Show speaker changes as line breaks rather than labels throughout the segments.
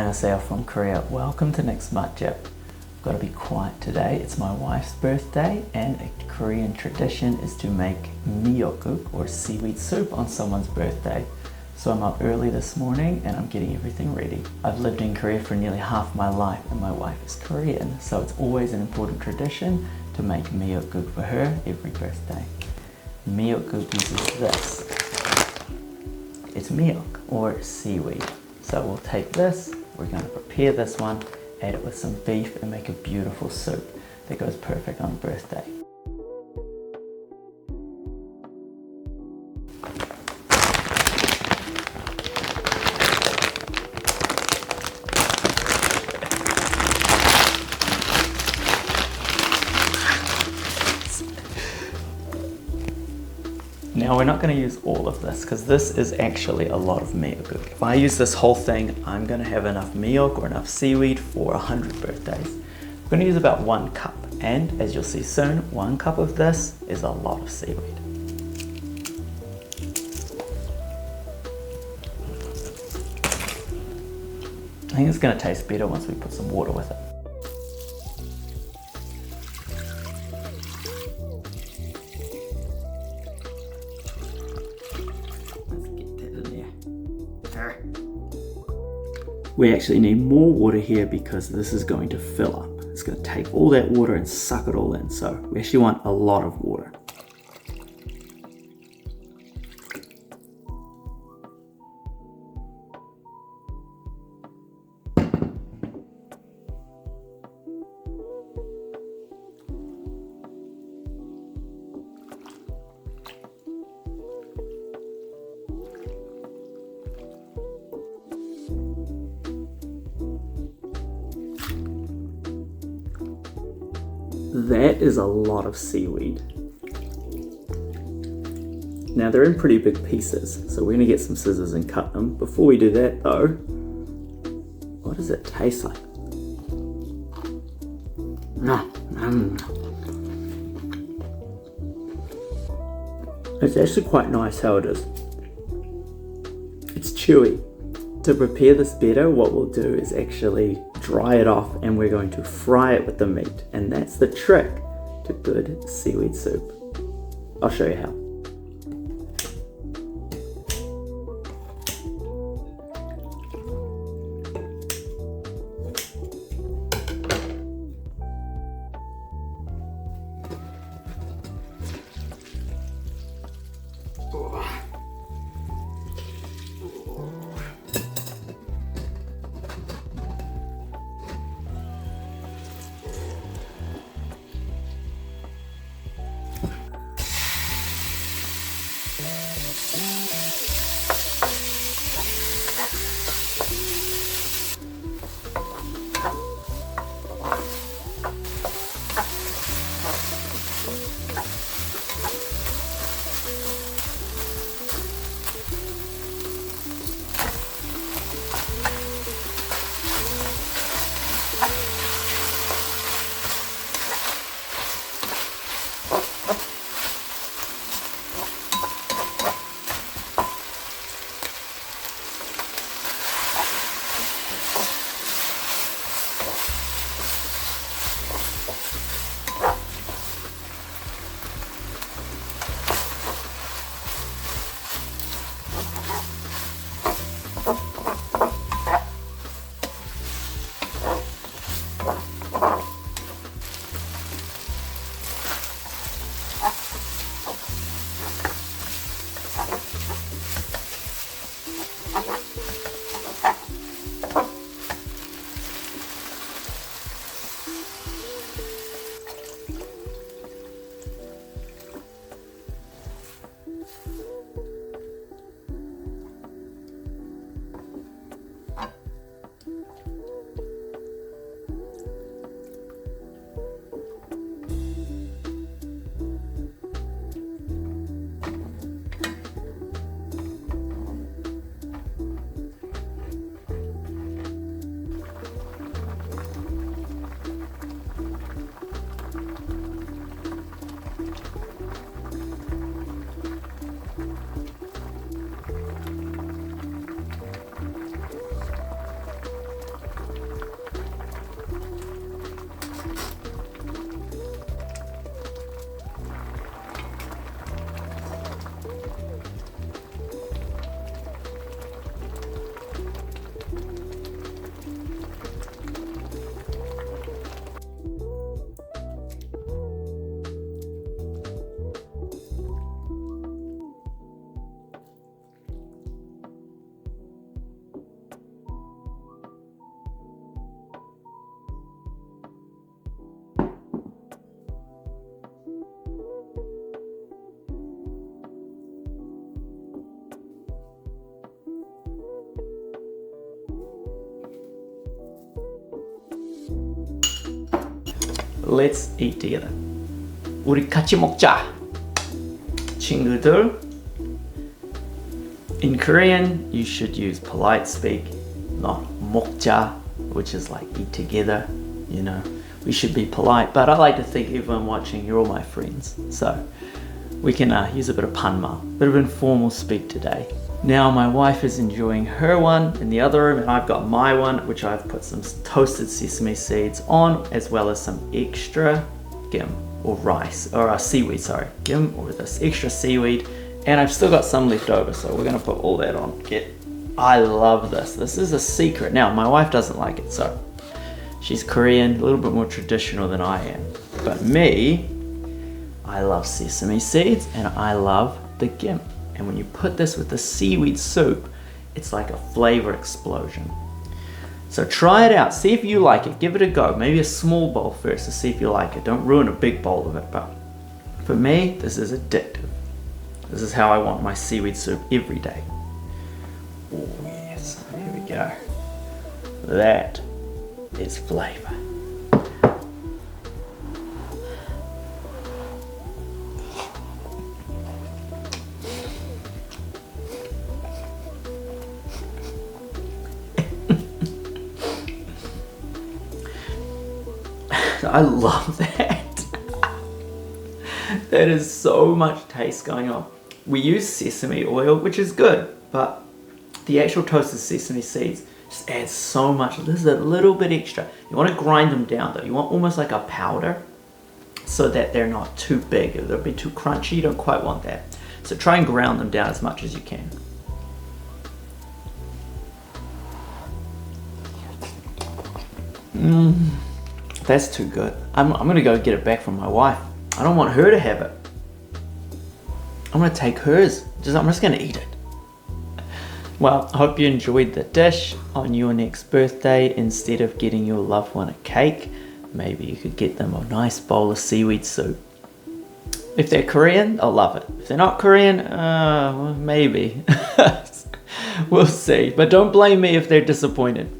안녕하세요 from Korea. Welcome to next I've got to be quiet today. It's my wife's birthday and a Korean tradition is to make miyeokguk or seaweed soup on someone's birthday. So I'm up early this morning and I'm getting everything ready. I've lived in Korea for nearly half my life and my wife is Korean, so it's always an important tradition to make miyeokguk for her every birthday. Miyeokguk uses this. It's miyok or seaweed. So we'll take this, we're going to prepare this one, add it with some beef and make a beautiful soup that goes perfect on a birthday. Now we're not going to use all of this because this is actually a lot of miyeokguk. If I use this whole thing, I'm going to have enough miyok or enough seaweed for 100 birthdays. I'm going to use about 1 cup, and as you'll see soon, 1 cup of this is a lot of seaweed. I think it's going to taste better once we put some water with it. We actually need more water here because this is going to fill up. It's going to take all that water and suck it all in. So we actually want a lot of water. That is a lot of seaweed. Now they're in pretty big pieces, so we're going to get some scissors and cut them. Before we do that though, what does it taste like? It's actually quite nice how it is. It's chewy. To prepare this better, what we'll do is actually dry it off and we're going to fry it with the meat. And that's the trick to good seaweed soup. I'll show you how. let's eat together. 우리 같이 먹자. 친구들. In Korean, you should use polite speak, not 먹자, which is like eat together, you know. We should be polite, but I like to think everyone watching, you're all my friends. So we can use a bit of panma, a bit of informal speak today. Now my wife is enjoying her one in the other room, and I've got my one, which I've put some toasted sesame seeds on, as well as some extra gim or rice, or seaweed, sorry. Gim or this extra seaweed. And I've still got some left over, so we're gonna put all that on. I love this. This is a secret. Now, my wife doesn't like it, so she's Korean, a little bit more traditional than I am. But me, I love sesame seeds and I love the gim. And when you put this with the seaweed soup, it's like a flavor explosion. So try it out, see if you like it, give it a go. Maybe a small bowl first to see if you like it. Don't ruin a big bowl of it, but for me, this is addictive. This is how I want my seaweed soup every day. Oh yes, here we go. That is flavor. I love that. That is so much taste going on. We use sesame oil, which is good, but the actual toasted sesame seeds just adds so much. This is a little bit extra. You want to grind them down though. You want almost like a powder so that they're not too big. If they'll be too crunchy, you don't quite want that. So try and ground them down as much as you can. That's too good. I'm gonna go get it back from my wife. I don't want her to have it. I'm gonna take hers. I'm just gonna eat it. Well, I hope you enjoyed the dish on your next birthday. Instead of getting your loved one a cake, maybe you could get them a nice bowl of seaweed soup. If they're Korean, they'll love it. If they're not Korean, well, maybe. We'll see. But don't blame me if they're disappointed.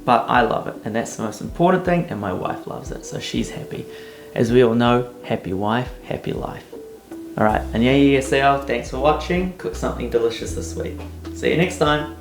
But I love it, and that's the most important thing, and my wife loves it, so she's happy. As we all know, happy wife, happy life. Alright, 안녕히 계세요. Thanks for watching. Cook something delicious this week. See you next time.